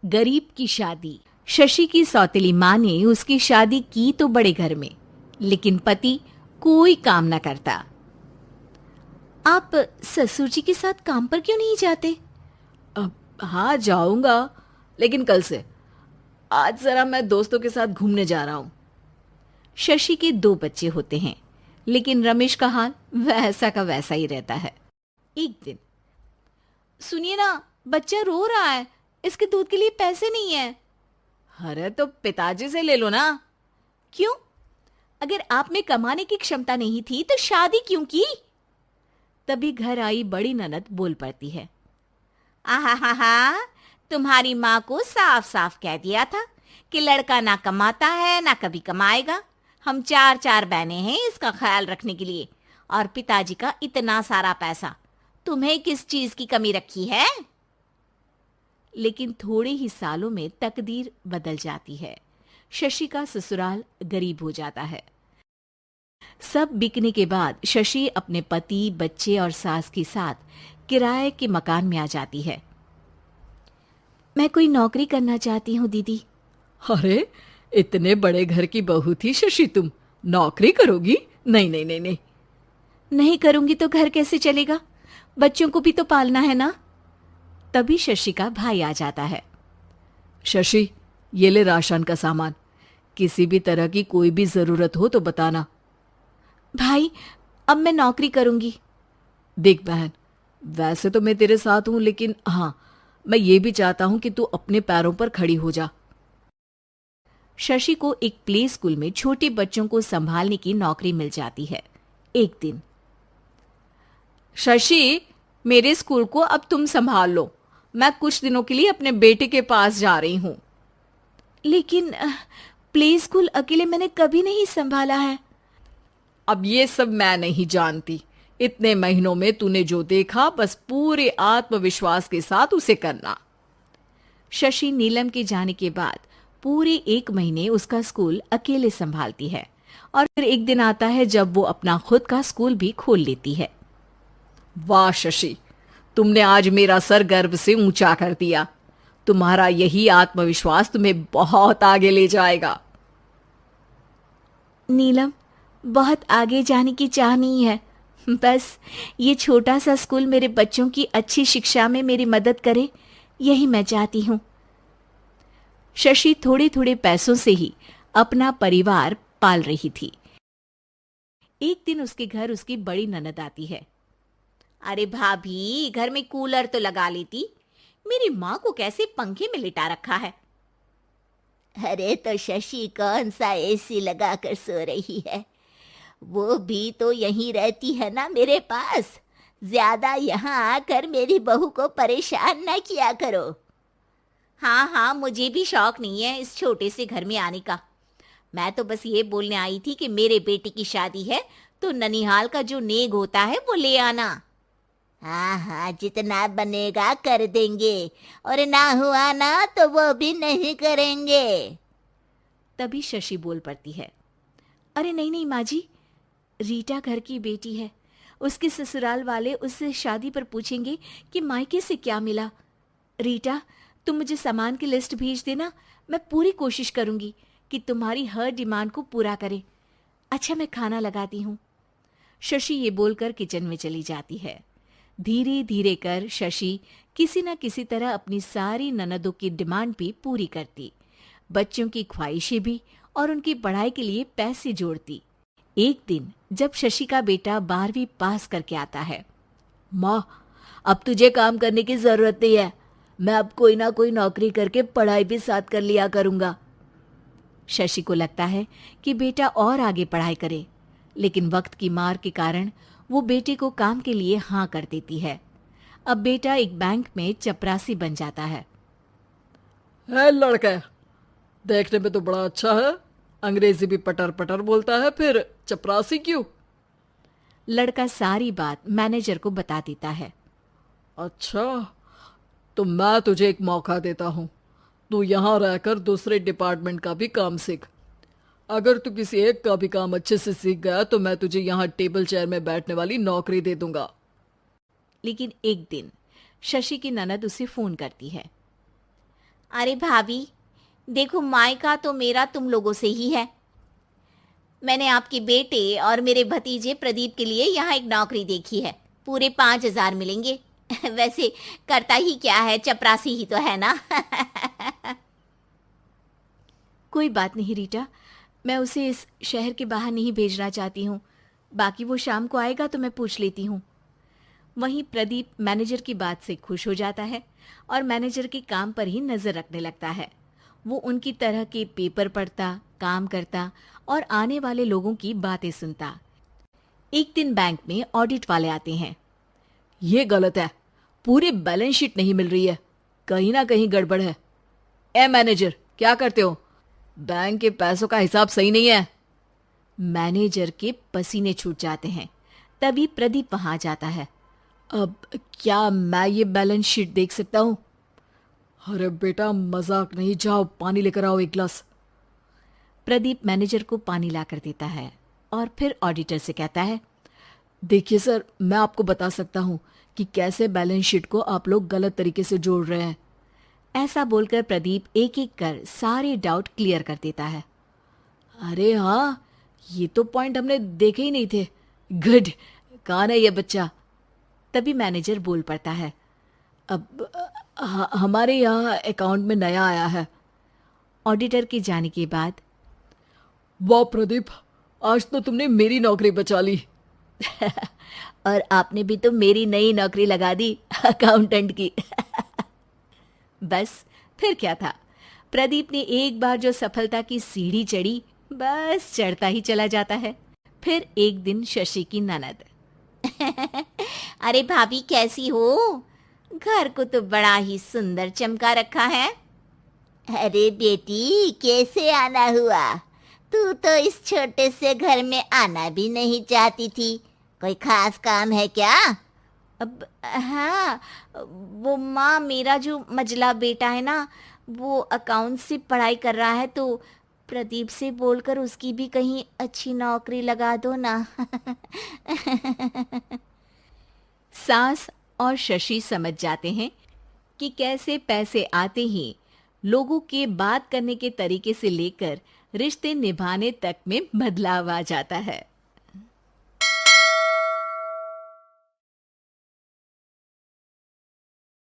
गरीब की शादी। शशि की सौतेली माँ ने उसकी शादी की तो बड़े घर में, लेकिन पति कोई काम न करता। आप ससुर जी के साथ काम पर क्यों नहीं जाते? अब हाँ जाऊंगा, लेकिन कल से। आज जरा मैं दोस्तों के साथ घूमने जा रहा हूँ। शशि के 2 बच्चे होते हैं, लेकिन रमेश का हाल वैसा का वैसा ही रहता है। एक दिन, सुनिए ना, बच्चा रो रहा है, इसके दूध के लिए पैसे नहीं है। अरे तो पिताजी से ले लो ना। क्यों? अगर आप में कमाने की क्षमता नहीं थी तो शादी क्यों की? तभी घर आई बड़ी ननद बोल पड़ती है। आहा हा हा, तुम्हारी माँ को साफ साफ कह दिया था कि लड़का ना कमाता है ना कभी कमाएगा। हम 4 बहनें हैं इसका ख्याल रखने के लिए, और पिताजी का इतना सारा पैसा, तुम्हें किस चीज की कमी रखी है? लेकिन थोड़े ही सालों में तकदीर बदल जाती है। शशि का ससुराल गरीब हो जाता है। सब बिकने के बाद शशि अपने पति, बच्चे और सास के साथ किराए के मकान में आ जाती है। मैं कोई नौकरी करना चाहती हूँ दीदी। अरे इतने बड़े घर की बहू थी शशि, तुम नौकरी करोगी? नहीं नहीं नहीं नहीं। नहीं करूंगी तो घर कैसे चलेगा? बच्चों को भी तो पालना है ना। तभी शशि का भाई आ जाता है। शशि, ये ले राशन का सामान, किसी भी तरह की कोई भी जरूरत हो तो बताना। भाई, अब मैं नौकरी करूंगी। देख बहन, वैसे तो मैं तेरे साथ हूं, लेकिन हाँ, मैं ये भी चाहता हूं कि तू अपने पैरों पर खड़ी हो जा। शशि को एक प्ले स्कूल में छोटे बच्चों को संभालने की नौकरी मिल जाती है। एक दिन, शशि, मेरे स्कूल को अब तुम संभाल लो। मैं कुछ दिनों के लिए अपने बेटे के पास जा रही हूं। लेकिन प्ले स्कूल अकेले मैंने कभी नहीं संभाला है। अब ये सब मैं नहीं जानती। इतने महीनों में तूने जो देखा, बस पूरे आत्मविश्वास के साथ उसे करना। शशि नीलम के जाने के बाद पूरे 1 महीने उसका स्कूल अकेले संभालती है, और फिर एक दिन आता है जब वो अपना खुद का स्कूल भी खोल लेती है। वाह शशि, तुमने आज मेरा सर गर्व से ऊंचा कर दिया। तुम्हारा यही आत्मविश्वास तुम्हें बहुत आगे ले जाएगा। नीलम, बहुत आगे जाने की चाह नहीं है, बस ये छोटा सा स्कूल मेरे बच्चों की अच्छी शिक्षा में मेरी मदद करे, यही मैं चाहती हूँ। शशि थोड़े थोड़े पैसों से ही अपना परिवार पाल रही थी। एक दिन उसके घर उसकी बड़ी ननद आती है। अरे भाभी, घर में कूलर तो लगा लेती, मेरी माँ को कैसे पंखे में लिटा रखा है। अरे तो शशि कौन सा एसी लगा कर सो रही है, वो भी तो यहीं रहती है ना मेरे पास। ज्यादा यहाँ आकर मेरी बहू को परेशान न किया करो। हाँ हाँ, मुझे भी शौक नहीं है इस छोटे से घर में आने का। मैं तो बस ये बोलने आई थी कि मेरे बेटे की शादी है तो ननिहाल का जो नेग होता है वो ले आना। हाँ हाँ, जितना बनेगा कर देंगे, और ना हुआ ना तो वो भी नहीं करेंगे। तभी शशि बोल पड़ती है। अरे नहीं नहीं माँ जी, रीटा घर की बेटी है, उसके ससुराल वाले उससे शादी पर पूछेंगे कि मायके से क्या मिला। रीटा, तुम मुझे सामान की लिस्ट भेज देना, मैं पूरी कोशिश करूंगी कि तुम्हारी हर डिमांड को पूरा करे। अच्छा, मैं खाना लगाती हूँ। शशि ये बोलकर किचन में चली जाती है। धीरे धीरे कर शशि किसी न किसी तरह अपनी सारी ननदों की डिमांड भी पूरी करती, बच्चों की ख्वाहिशें भी, और उनकी पढ़ाई के लिए पैसे जोड़ती। एक दिन जब शशि का बेटा 12वीं पास करके आता है। माँ, अब तुझे काम करने की जरूरत नहीं है, मैं अब कोई ना कोई नौकरी करके पढ़ाई भी साथ कर लिया करूंगा। शशि को लगता है कि बेटा और आगे पढ़ाई करे, लेकिन वक्त की मार के कारण वो बेटे को काम के लिए हाँ कर देती है। अब बेटा एक बैंक में चपरासी बन जाता है। लड़का देखने में तो बड़ा अच्छा है, अंग्रेजी भी पटर पटर बोलता है, फिर चपरासी क्यों? लड़का सारी बात मैनेजर को बता देता है। अच्छा, तो मैं तुझे एक मौका देता हूं, तू यहां रहकर दूसरे डिपार्टमेंट का भी काम सीख। अगर तू किसी एक का भी काम अच्छे से सीख गया तो मैं तुझे यहाँ टेबल चेयर में बैठने वाली नौकरी दे दूंगा। लेकिन एक दिन शशि की ननद उसे फोन करती है। अरे भाभी, देखो मायका तो मेरा तुम लोगों से ही है। मैंने आपके बेटे और मेरे भतीजे प्रदीप के लिए यहाँ एक नौकरी देखी है। पूरे 5,000 मिलेंगे। वैसे करता ही क्या है, चपरासी ही तो है ना। कोई बात नहीं रीटा, मैं उसे इस शहर के बाहर नहीं भेजना चाहती हूँ। बाकी वो शाम को आएगा तो मैं पूछ लेती हूँ। वहीं प्रदीप मैनेजर की बात से खुश हो जाता है और मैनेजर के काम पर ही नजर रखने लगता है। वो उनकी तरह के पेपर पढ़ता, काम करता और आने वाले लोगों की बातें सुनता। एक दिन बैंक में ऑडिट वाले आते हैं। ये गलत है, पूरी बैलेंस शीट नहीं मिल रही है, कहीं ना कहीं गड़बड़ है। ए मैनेजर, क्या करते हो? बैंक के पैसों का हिसाब सही नहीं है। मैनेजर के पसीने छूट जाते हैं। तभी प्रदीप वहां जाता है। अब क्या मैं ये बैलेंस शीट देख सकता हूँ? अरे बेटा, मजाक नहीं, जाओ पानी लेकर आओ एक गिलास। प्रदीप मैनेजर को पानी लाकर देता है और फिर ऑडिटर से कहता है, देखिए सर, मैं आपको बता सकता हूँ कि कैसे बैलेंस शीट को आप लोग गलत तरीके से जोड़ रहे हैं। ऐसा बोलकर प्रदीप एक एक कर सारे डाउट क्लियर कर देता है। अरे हाँ, ये तो पॉइंट हमने देखे ही नहीं थे। गुड, कौन है ये बच्चा? तभी मैनेजर बोल पड़ता है, अब हमारे यहाँ अकाउंट में नया आया है। ऑडिटर के जाने के बाद, वाह प्रदीप, आज तो तुमने मेरी नौकरी बचा ली। और आपने भी तो मेरी नई नौकरी लगा दी, अकाउंटेंट की। बस फिर क्या था, प्रदीप ने एक बार जो सफलता की सीढ़ी चढ़ी, बस चढ़ता ही चला जाता है। फिर एक दिन शशि की ननद, अरे भाभी कैसी हो? घर को तो बड़ा ही सुंदर चमका रखा है। अरे बेटी, कैसे आना हुआ? तू तो इस छोटे से घर में आना भी नहीं चाहती थी। कोई खास काम है क्या? अब हाँ, वो माँ, मेरा जो मजला बेटा है ना, वो अकाउंट से पढ़ाई कर रहा है, तो प्रदीप से बोलकर उसकी भी कहीं अच्छी नौकरी लगा दो ना। सास और शशि समझ जाते हैं कि कैसे पैसे आते ही लोगों के बात करने के तरीके से लेकर रिश्ते निभाने तक में बदलाव आ जाता है।